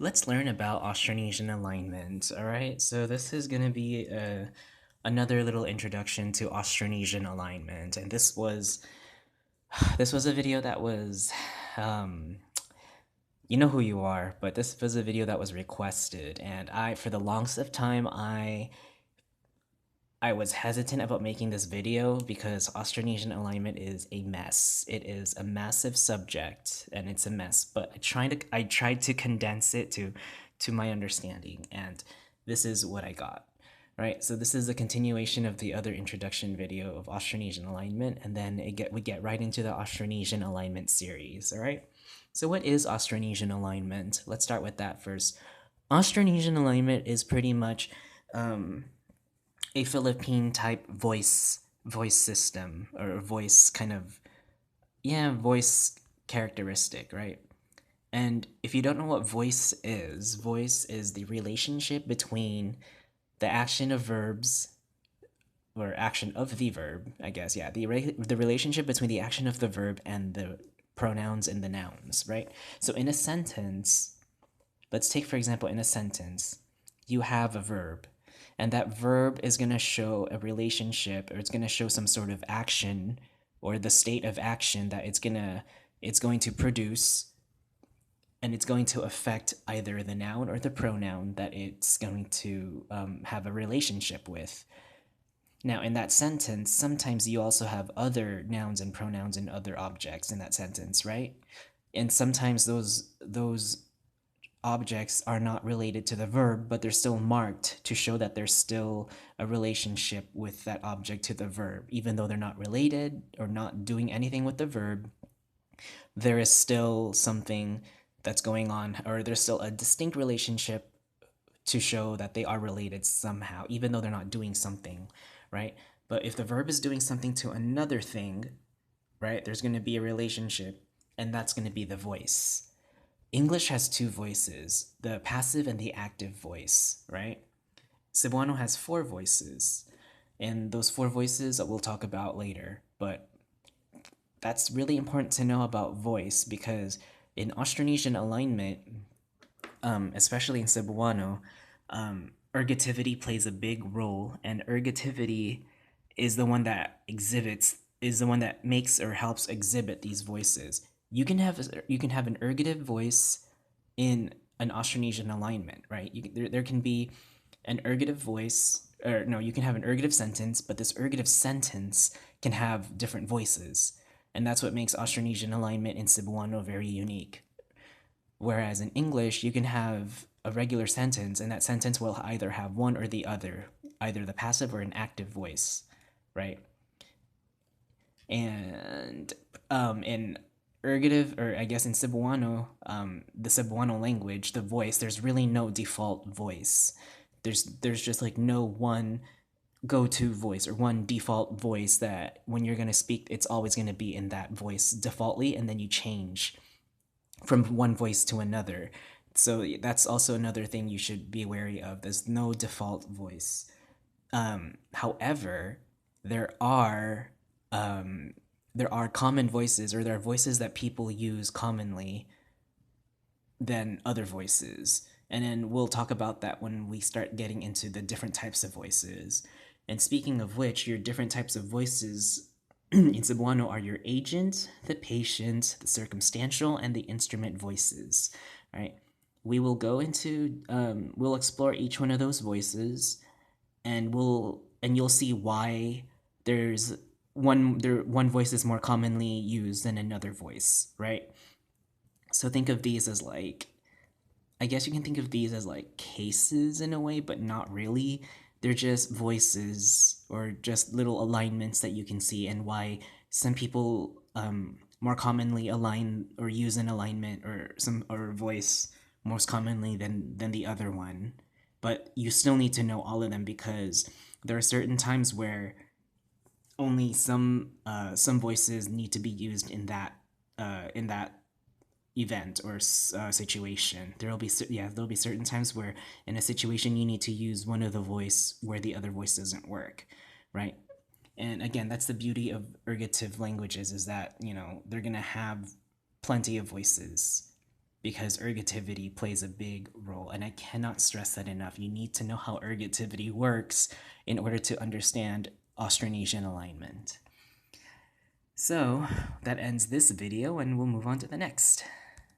Let's learn about Austronesian alignment. All right, so this is going to be another little introduction to Austronesian alignment, and this was a video that was, um, you know who you are, but this was a video that was requested, and for the longest of time, I was hesitant about making this video because Austronesian alignment is a mess. It is a massive subject and it's a mess, but I tried to condense it to my understanding, and this is what I got. Right? So this is a continuation of the other introduction video of Austronesian alignment, and then we get right into the Austronesian alignment series, all right? So what is Austronesian alignment? Let's start with that first. Austronesian alignment is pretty much a Philippine type voice system, or voice kind of, yeah, voice characteristic, right? And if you don't know what voice is the relationship between the action of verbs, or action of the verb, I guess, yeah, the relationship between the action of the verb and the pronouns and the nouns, right? So in a sentence, let's take for example, in a sentence, you have a verb, and that verb is going to show a relationship, or it's going to show some sort of action, or the state of action that it's going to produce, and it's going to affect either the noun or the pronoun that it's going to have a relationship with. Now, in that sentence, sometimes you also have other nouns and pronouns and other objects in that sentence, right? And sometimes those objects are not related to the verb, but they're still marked to show that there's still a relationship with that object to the verb. Even though they're not related or not doing anything with the verb, there is still something that's going on, or there's still a distinct relationship to show that they are related somehow, even though they're not doing something, right? But if the verb is doing something to another thing, right, there's going to be a relationship, and that's going to be the voice. English has two voices, the passive and the active voice, right? Cebuano has four voices, and those four voices we'll talk about later, but that's really important to know about voice because in Austronesian alignment, especially in Cebuano, ergativity plays a big role, and ergativity is the one that makes or helps exhibit these voices. You can have an ergative voice in an Austronesian alignment, right? There can be an ergative voice, or no, you can have an ergative sentence, but this ergative sentence can have different voices, and that's what makes Austronesian alignment in Cebuano very unique. Whereas in English, you can have a regular sentence, and that sentence will either have one or the other, either the passive or an active voice, right? And in ergative, or I guess in Cebuano, the Cebuano language, the voice, there's really no default voice. There's just like no one go-to voice or one default voice that when you're gonna speak, it's always gonna be in that voice defaultly, and then you change from one voice to another. So that's also another thing you should be wary of. There's no default voice. However, there are common voices, or there are voices that people use commonly than other voices. And then we'll talk about that when we start getting into the different types of voices. And speaking of which, your different types of voices in Cebuano are your agent, the patient, the circumstantial, and the instrument voices. Right? We will go into, we'll explore each one of those voices, and you'll see why there's one voice is more commonly used than another voice, right? So think of these as like, I guess you can think of these as like cases in a way, but not really. They're just voices, or just little alignments that you can see, and why some people more commonly align or use an alignment or voice most commonly than the other one. But you still need to know all of them, because there are certain times where only some voices need to be used in that event or situation. There'll be certain times where in a situation you need to use one of the voice where the other voice doesn't work, right? And again, that's the beauty of ergative languages, is that they're gonna have plenty of voices. because ergativity plays a big role, and I cannot stress that enough. You need to know how ergativity works in order to understand Austronesian alignment. So that ends this video, and we'll move on to the next.